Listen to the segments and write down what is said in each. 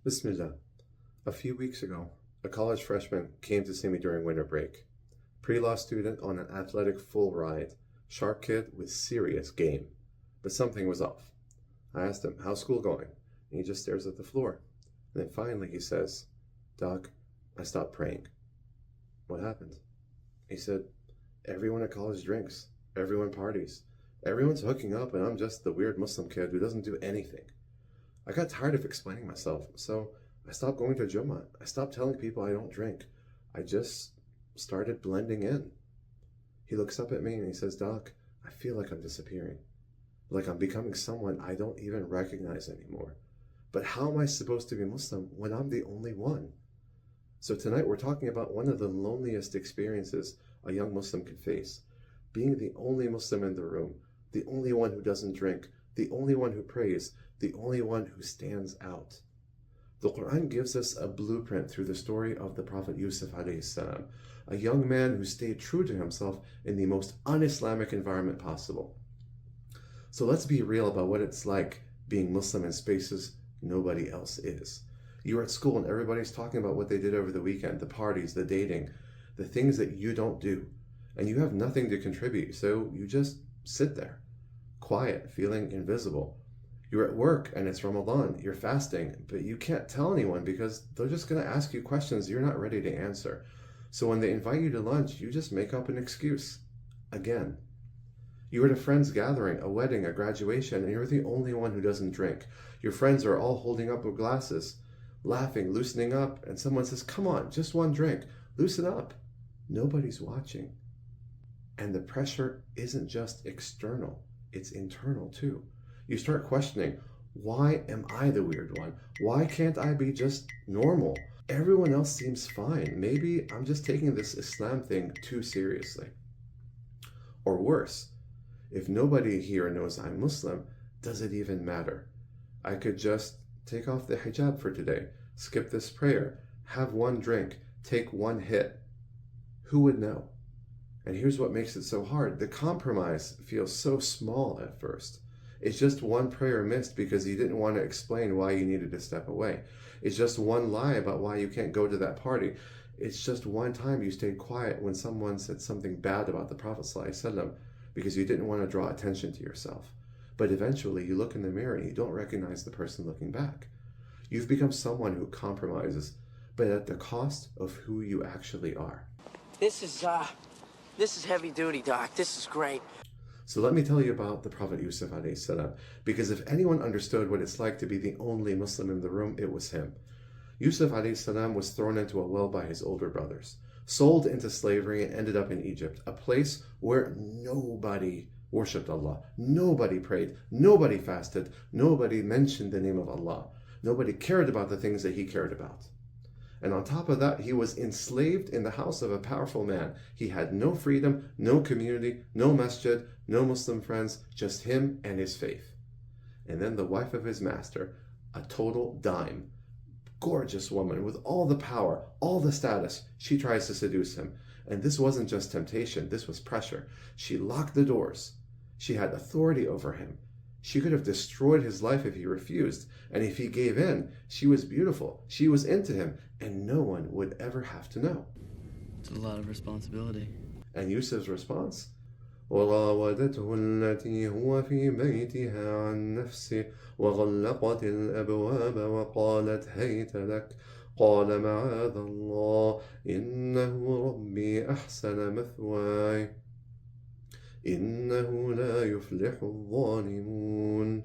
Bismillah. A few weeks ago, a college freshman came to see me during winter break. Pre-law student on an athletic full ride. Sharp kid with serious game. But something was off. I asked him, how's school going? And he just stares at the floor. And then finally he says, Doc, I stopped praying. What happened? He said, everyone at college drinks. Everyone parties. Everyone's hooking up and I'm just the weird Muslim kid who doesn't do anything. I got tired of explaining myself, so I stopped going to Jummah. I stopped telling people I don't drink. I just started blending in. He looks up at me and he says, Doc, I feel like I'm disappearing. Like I'm becoming someone I don't even recognize anymore. But how am I supposed to be Muslim when I'm the only one? So tonight we're talking about one of the loneliest experiences a young Muslim could face. Being the only Muslim in the room, the only one who doesn't drink, the only one who prays, the only one who stands out. The Quran gives us a blueprint through the story of the Prophet Yusuf alayhi salam, a young man who stayed true to himself in the most un-Islamic environment possible. So let's be real about what it's like being Muslim in spaces nobody else is. You're at school and everybody's talking about what they did over the weekend, the parties, the dating, the things that you don't do. And you have nothing to contribute, so you just sit there, quiet, feeling invisible. You're at work and it's Ramadan, you're fasting, but you can't tell anyone because they're just going to ask you questions you're not ready to answer. So when they invite you to lunch, you just make up an excuse. Again. You're at a friend's gathering, a wedding, a graduation, and you're the only one who doesn't drink. Your friends are all holding up with glasses, laughing, loosening up, and someone says, come on, just one drink, loosen up. Nobody's watching. And the pressure isn't just external, it's internal too. You start questioning, why am I the weird one? Why can't I be just normal? Everyone else seems fine. Maybe I'm just taking this Islam thing too seriously. Or worse, if nobody here knows I'm Muslim, does it even matter? I could just take off the hijab for today, skip this prayer, have one drink, take one hit. Who would know? And here's what makes it so hard. The compromise feels so small at first. It's just one prayer missed because you didn't want to explain why you needed to step away. It's just one lie about why you can't go to that party. It's just one time you stayed quiet when someone said something bad about the Prophet ﷺ because you didn't want to draw attention to yourself. But eventually you look in the mirror and you don't recognize the person looking back. You've become someone who compromises, but at the cost of who you actually are. This is heavy duty, Doc. This is great. So let me tell you about the Prophet Yusuf alayhi salam, because if anyone understood what it's like to be the only Muslim in the room, it was him. Yusuf alayhi salam was thrown into a well by his older brothers, sold into slavery and ended up in Egypt, a place where nobody worshipped Allah, nobody prayed, nobody fasted, nobody mentioned the name of Allah, nobody cared about the things that he cared about. And on top of that, he was enslaved in the house of a powerful man. He had no freedom, no community, no masjid, no Muslim friends, just him and his faith. And then the wife of his master, a total dime, gorgeous woman with all the power, all the status, she tries to seduce him. And this wasn't just temptation, this was pressure. She locked the doors. She had authority over him. She could have destroyed his life if he refused, and if he gave in, she was beautiful, she was into him, and no one would ever have to know. It's a lot of responsibility. And Yusuf's response? وراودته التي هو في بيتها عن نفسه وغلقت الأبواب وقالت هيت لك قال معاذ الله إنه ربي أحسن مثواي إنه لا يفلح الظالمون.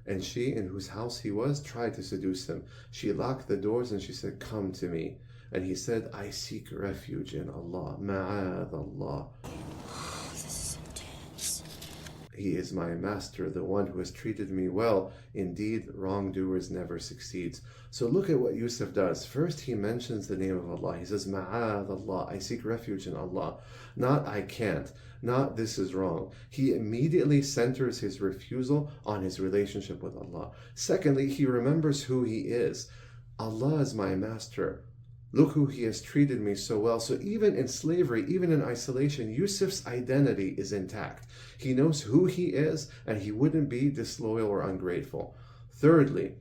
And she, in whose house he was, tried to seduce him. She locked the doors and she said, come to me. And he said, I seek refuge in Allah. Ma'ad Allah. This is intense. He is my master, the one who has treated me well. Indeed, wrongdoers never succeeds. So look at what Yusuf does. First, he mentions the name of Allah. He says, Ma'ad Allah. I seek refuge in Allah. Not I can't. Not this is wrong. He immediately centers his refusal on his relationship with Allah. Secondly, he remembers who he is. Allah is my master. Look who he has treated me so well. So even in slavery, even in isolation, Yusuf's identity is intact. He knows who he is and he wouldn't be disloyal or ungrateful. Thirdly,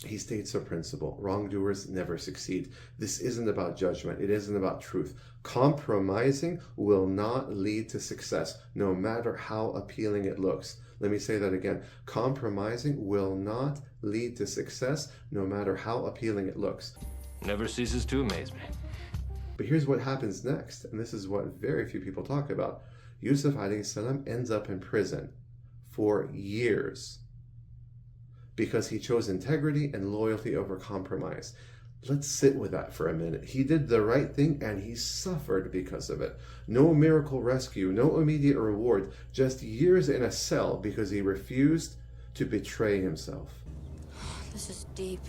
He states a principle: wrongdoers never succeed. This isn't about judgment. It isn't about truth. Compromising will not lead to success, no matter how appealing it looks. Let me say that again. Compromising will not lead to success, no matter how appealing it looks. Never ceases to amaze me. But here's what happens next, and this is what very few people talk about. Yusuf alayhi salam ends up in prison for years because he chose integrity and loyalty over compromise. Let's sit with that for a minute. He did the right thing and he suffered because of it. No miracle rescue, no immediate reward, just years in a cell because he refused to betray himself. This is deep.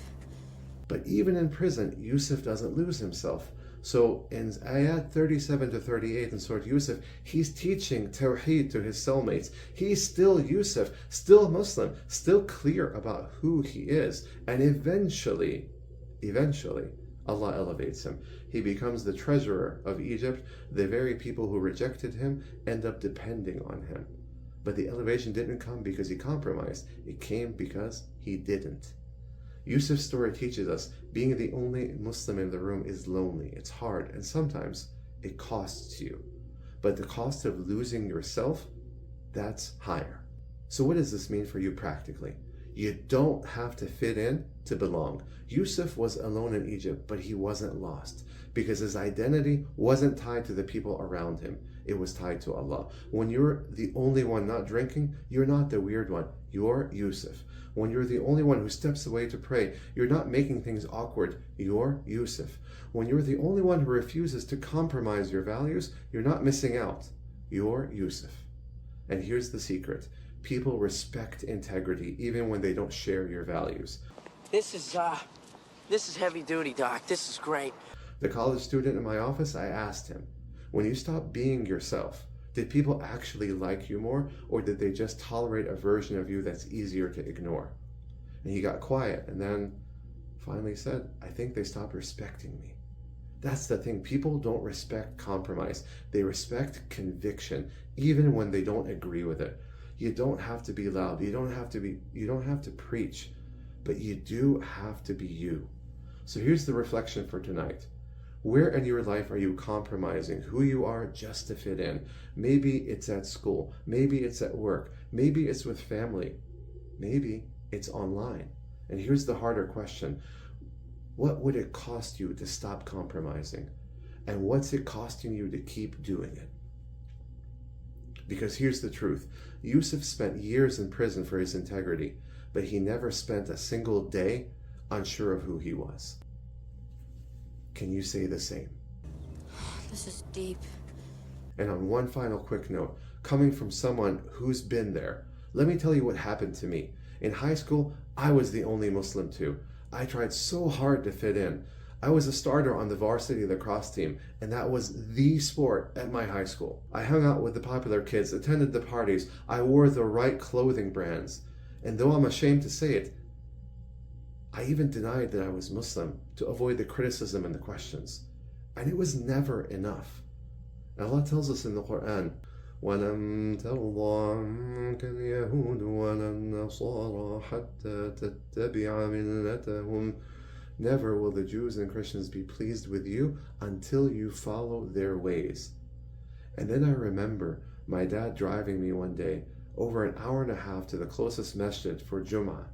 But even in prison, Yusuf doesn't lose himself. So in ayat 37 to 38 in Surah Yusuf, he's teaching Tawheed to his cellmates. He's still Yusuf, still Muslim, still clear about who he is. And eventually, Allah elevates him. He becomes the treasurer of Egypt. The very people who rejected him end up depending on him. But the elevation didn't come because he compromised. It came because he didn't. Yusuf's story teaches us being the only Muslim in the room is lonely, it's hard, and sometimes it costs you. But the cost of losing yourself, that's higher. So what does this mean for you practically? You don't have to fit in to belong. Yusuf was alone in Egypt, but he wasn't lost because his identity wasn't tied to the people around him. It was tied to Allah. When you're the only one not drinking, you're not the weird one. You're Yusuf. When you're the only one who steps away to pray, you're not making things awkward. You're Yusuf. When you're the only one who refuses to compromise your values, you're not missing out. You're Yusuf. And here's the secret. People respect integrity even when they don't share your values. This is heavy duty, Doc. This is great. The college student in my office, I asked him, when you stop being yourself, did people actually like you more, or did they just tolerate a version of you that's easier to ignore? And he got quiet and then finally said, I think they stopped respecting me. That's the thing. People don't respect compromise. They respect conviction, even when they don't agree with it. You don't have to be loud. You don't have to preach, but you do have to be you. So here's the reflection for tonight. Where in your life are you compromising who you are just to fit in? Maybe it's at school. Maybe it's at work. Maybe it's with family. Maybe it's online. And here's the harder question. What would it cost you to stop compromising? And what's it costing you to keep doing it? Because here's the truth. Yusuf spent years in prison for his integrity, but he never spent a single day unsure of who he was. Can you say the same? This is deep. And on one final quick note, coming from someone who's been there, let me tell you what happened to me. In high school, I was the only Muslim too. I tried so hard to fit in. I was a starter on the varsity lacrosse team, and that was the sport at my high school. I hung out with the popular kids, attended the parties, I wore the right clothing brands. And though I'm ashamed to say it, I even denied that I was Muslim to avoid the criticism and the questions. And it was never enough. Allah tells us in the Quran, وَلَمْ تَرْضَى عَنْكَ الْيَهُودُ وَلَا النَّصَارَى حَتَّى تَتَّبِعَ مِلَّتَهُمْ. Never will the Jews and Christians be pleased with you until you follow their ways. And then I remember my dad driving me one day over an hour and a half to the closest masjid for Jummah.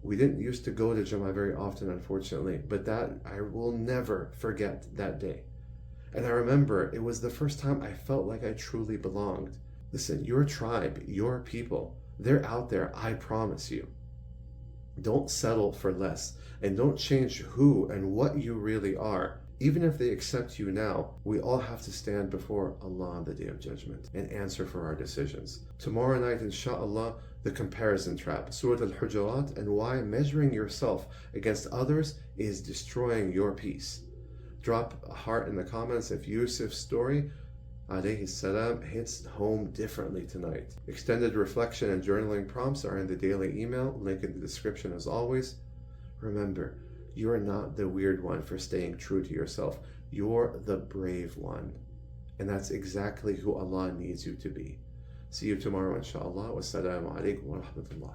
We didn't used to go to Jummah very often, unfortunately, but that I will never forget that day. And I remember it was the first time I felt like I truly belonged. Listen, your tribe, your people, they're out there, I promise you. Don't settle for less, and don't change who and what you really are. Even if they accept you now, we all have to stand before Allah on the Day of Judgment and answer for our decisions. Tomorrow night, inshallah, the comparison trap, Surah Al-Hujurat, and why measuring yourself against others is destroying your peace. Drop a heart in the comments if Yusuf's story, alayhi salam, hits home differently tonight. Extended reflection and journaling prompts are in the daily email, link in the description as always. Remember, you are not the weird one for staying true to yourself. You're the brave one. And that's exactly who Allah needs you to be. See you tomorrow, inshallah. Wassalamu alaikum wa rahmatullah.